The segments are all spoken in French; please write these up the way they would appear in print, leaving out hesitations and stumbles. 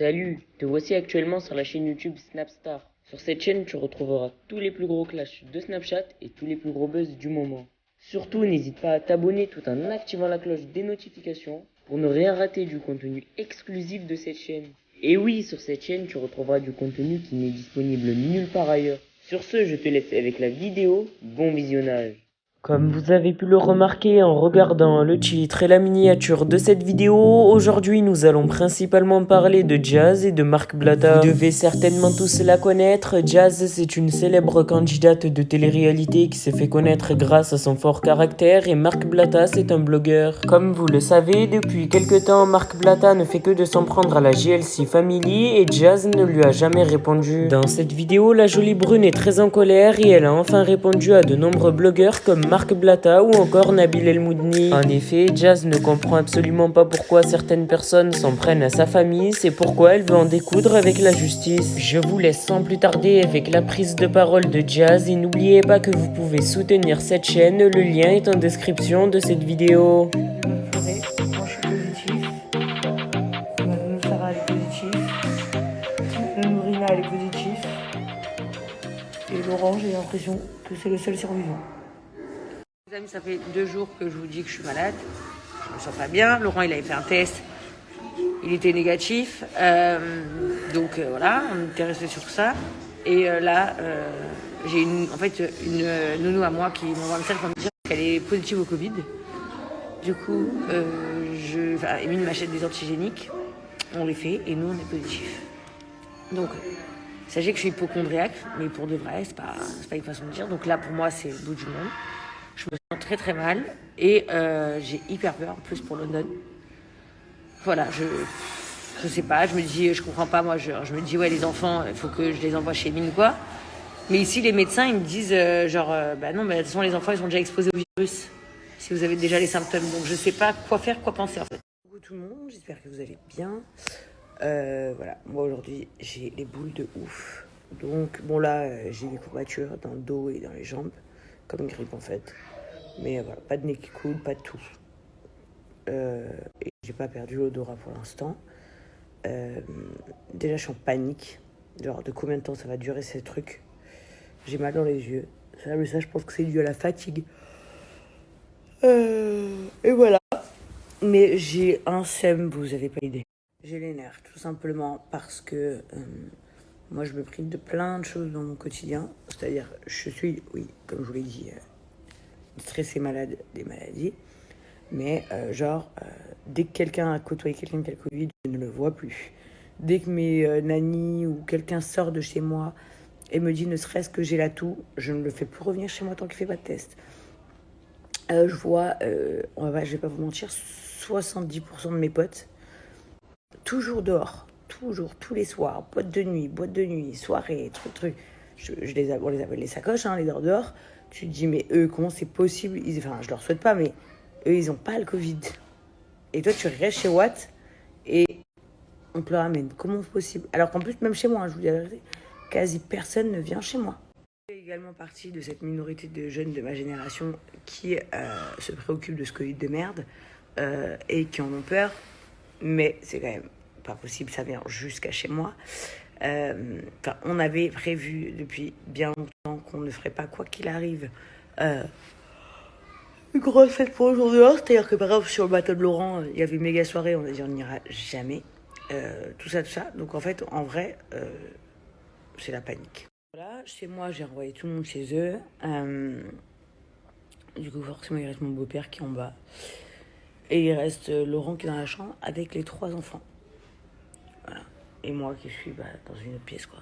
Salut, te voici actuellement sur la chaîne YouTube Snapstar. Sur cette chaîne, tu retrouveras tous les plus gros clashs de Snapchat et tous les plus gros buzz du moment. Surtout, n'hésite pas à t'abonner tout en activant la cloche des notifications pour ne rien rater du contenu exclusif de cette chaîne. Et oui, sur cette chaîne, tu retrouveras du contenu qui n'est disponible nulle part ailleurs. Sur ce, je te laisse avec la vidéo. Bon visionnage. Comme vous avez pu le remarquer en regardant le titre et la miniature de cette vidéo, aujourd'hui nous allons principalement parler de Jazz et de Marc Blatta. Vous devez certainement tous la connaître. Jazz, c'est une célèbre candidate de télé-réalité qui s'est fait connaître grâce à son fort caractère, et Marc Blatta, c'est un blogueur. Comme vous le savez, depuis quelque temps, Marc Blatta ne fait que de s'en prendre à la JLC Family et Jazz ne lui a jamais répondu. Dans cette vidéo, la jolie brune est très en colère et elle a enfin répondu à de nombreux blogueurs comme Marc Blatta ou encore Nabil El Moudni. En effet, Jazz ne comprend absolument pas pourquoi certaines personnes s'en prennent à sa famille, c'est pourquoi elle veut en découdre avec la justice. Je vous laisse sans plus tarder avec la prise de parole de Jazz et n'oubliez pas que vous pouvez soutenir cette chaîne, le lien est en description de cette vidéo. Moi je suis positif, ma nounou Sarah elle est positive, ma nounou Rina elle est positive, et Laurent j'ai l'impression que c'est le seul survivant. Les amis, ça fait 2 jours que je vous dis que je suis malade. Je me sens pas bien. Laurent, il avait fait un test. Il était négatif. Voilà, on était resté sur ça. Et là, j'ai une nounou à moi qui m'envoie un message pour me dire qu'elle est positive au Covid. Du coup, Émile m'achète des antigéniques. On les fait et nous, on est positifs. Donc, sachez que je suis hypochondriaque, mais pour de vrai, c'est pas une façon de dire. Donc là, pour moi, c'est le bout du monde. Je me sens très très mal et j'ai hyper peur en plus pour London. Voilà, je sais pas, je me dis, je comprends pas, moi je me dis ouais, les enfants, il faut que je les envoie chez mine ou quoi. Mais ici les médecins ils me disent bah non, mais de toute façon les enfants ils sont déjà exposés au virus si vous avez déjà les symptômes. Donc je sais pas quoi faire, quoi penser en fait. Bonjour tout le monde, j'espère que vous allez bien. Voilà, moi aujourd'hui j'ai les boules de ouf. Donc bon là j'ai des courbatures dans le dos et dans les jambes, comme une grippe en fait. Mais voilà, pas de nez qui coule, pas de tout. Et j'ai pas perdu l'odorat pour l'instant. Déjà, je suis en panique. Genre, de combien de temps ça va durer ces trucs? J'ai mal dans les yeux. Ça, je pense que c'est dû à la fatigue. Et voilà. Mais j'ai un seum, vous avez pas idée. J'ai les nerfs, tout simplement parce que moi, je me prive de plein de choses dans mon quotidien. C'est-à-dire, je suis, oui, comme je vous l'ai dit, stressée malade des maladies. Mais dès que quelqu'un a côtoyé quelqu'un qui a le Covid, je ne le vois plus. Dès que mes nannies ou quelqu'un sort de chez moi et me dit ne serait-ce que j'ai la toux, je ne le fais plus revenir chez moi tant qu'il ne fait pas de test. Je vois, je vais pas vous mentir, 70% de mes potes, toujours dehors, toujours, tous les soirs, boîte de nuit, soirée, truc. On les appelle les sacoches, hein, les dehors. Tu te dis, mais eux, comment c'est possible? Je leur souhaite pas, mais eux, ils ont pas le Covid. Et toi, tu restes chez Watt et on te le ramène. Comment c'est possible? Alors qu'en plus, même chez moi, hein, je vous dis la vérité, quasi personne ne vient chez moi. Je fais également partie de cette minorité de jeunes de ma génération qui se préoccupent de ce Covid de merde et qui en ont peur. Mais c'est quand même pas possible, ça vient jusqu'à chez moi. On avait prévu depuis bien longtemps qu'on ne ferait pas, quoi qu'il arrive, une grosse fête pour aujourd'hui. C'est-à-dire que par exemple sur le bateau de Laurent, il y avait une méga soirée, on a dit on n'ira jamais. Tout ça. Donc en fait, en vrai, c'est la panique. Voilà, chez moi, j'ai renvoyé tout le monde chez eux. Du coup, forcément, il reste mon beau-père qui est en bas. Et il reste Laurent qui est dans la chambre avec les 3 enfants. Voilà. Et moi qui suis dans une autre pièce, quoi.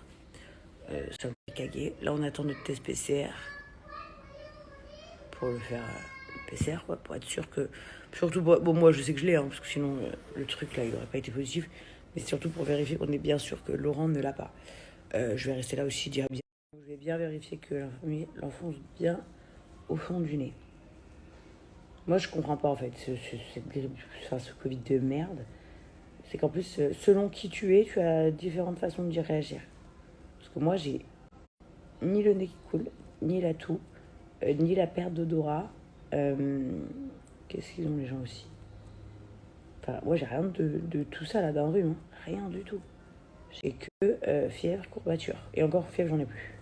Ça me fait caguer. Là, on attend notre test PCR pour le faire PCR, quoi, pour être sûr que... Surtout, bon, moi, je sais que je l'ai, hein, parce que sinon, le truc, là, il n'aurait pas été positif. Mais c'est surtout pour vérifier qu'on est bien sûr que Laurent ne l'a pas. Je vais rester là aussi, dire bien. Je vais bien vérifier que l'enfonce bien au fond du nez. Moi, je comprends pas, en fait, ce Covid de merde. C'est qu'en plus, selon qui tu es, tu as différentes façons d'y réagir. Parce que moi, j'ai ni le nez qui coule, ni la toux, ni la perte d'odorat. Qu'est-ce qu'ils ont les gens aussi? Enfin, moi, j'ai rien de tout ça là dans le rhume, hein. Rien du tout. J'ai que fièvre, courbature. Et encore fièvre, j'en ai plus.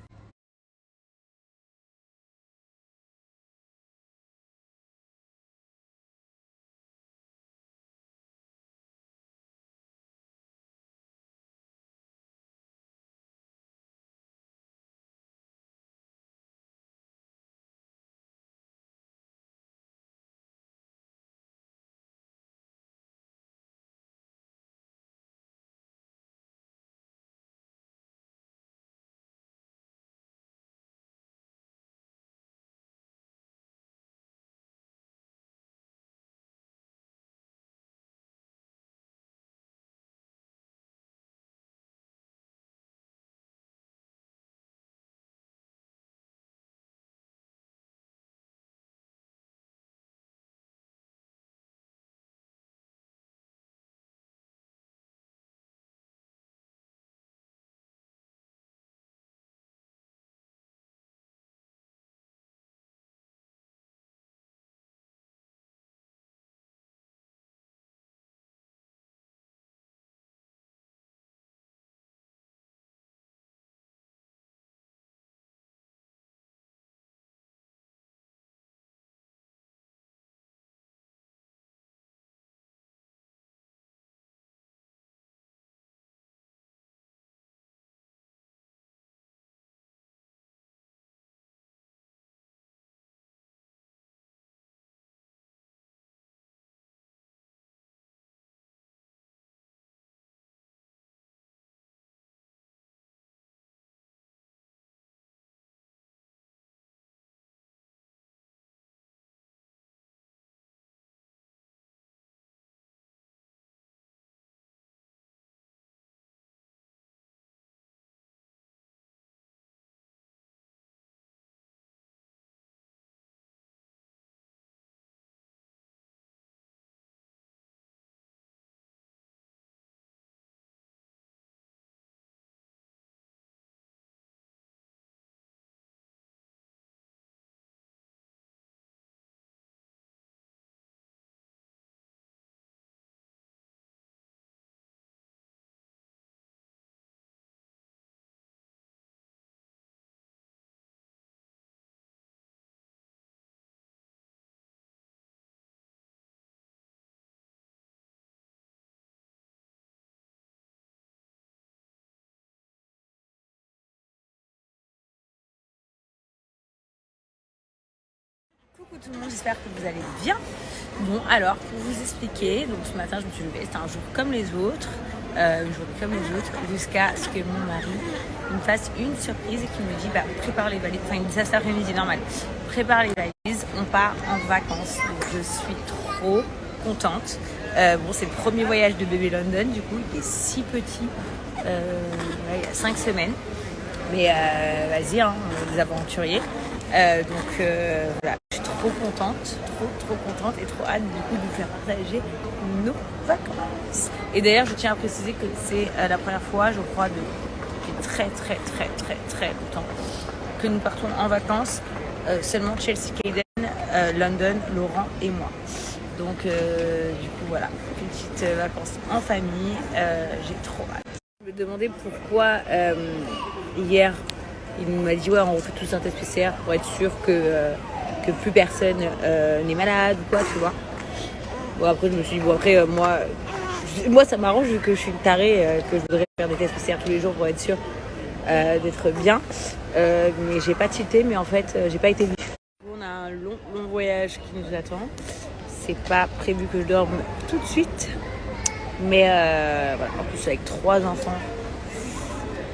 Coucou tout le monde, j'espère que vous allez bien. Bon alors, pour vous expliquer, donc ce matin je me suis levée, c'était un jour comme les autres, jusqu'à ce que mon mari me fasse une surprise et qu'il me dit prépare les valises, enfin il me dit ça cet après-midi normal, prépare les valises, on part en vacances. Donc je suis trop contente. Bon, c'est le premier voyage de bébé London, du coup il est si petit, il y a 5 semaines, mais vas-y, hein, les aventuriers. Donc voilà, je suis trop contente, trop contente et trop hâte du coup de vous faire partager nos vacances. Et d'ailleurs, je tiens à préciser que c'est la première fois, je crois, depuis très longtemps que nous partons en vacances, seulement Chelsea Caden, London, Laurent et moi. Donc du coup voilà, petites vacances en famille, j'ai trop hâte. Je me demandais pourquoi hier il m'a dit ouais, on refait tous un test PCR pour être sûr que plus personne n'est malade ou quoi, tu vois. Bon, après je me suis dit bon, après moi ça m'arrange vu que je suis une tarée, que je voudrais faire des tests PCR tous les jours pour être sûr d'être bien, mais j'ai pas tilté, mais en fait j'ai pas été vif. On a un long voyage qui nous attend. C'est pas prévu que je dorme tout de suite, mais voilà. En plus avec 3 enfants,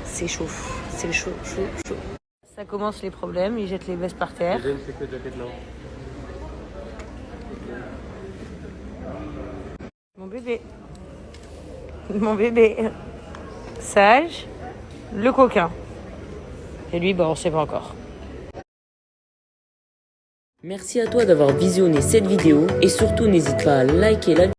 c'est chaud. C'est chaud. Ça commence les problèmes, ils jettent les vestes par terre. Mon bébé, Sage, le coquin. Et lui, on sait pas encore. Merci à toi d'avoir visionné cette vidéo et surtout n'hésite pas à liker la vidéo.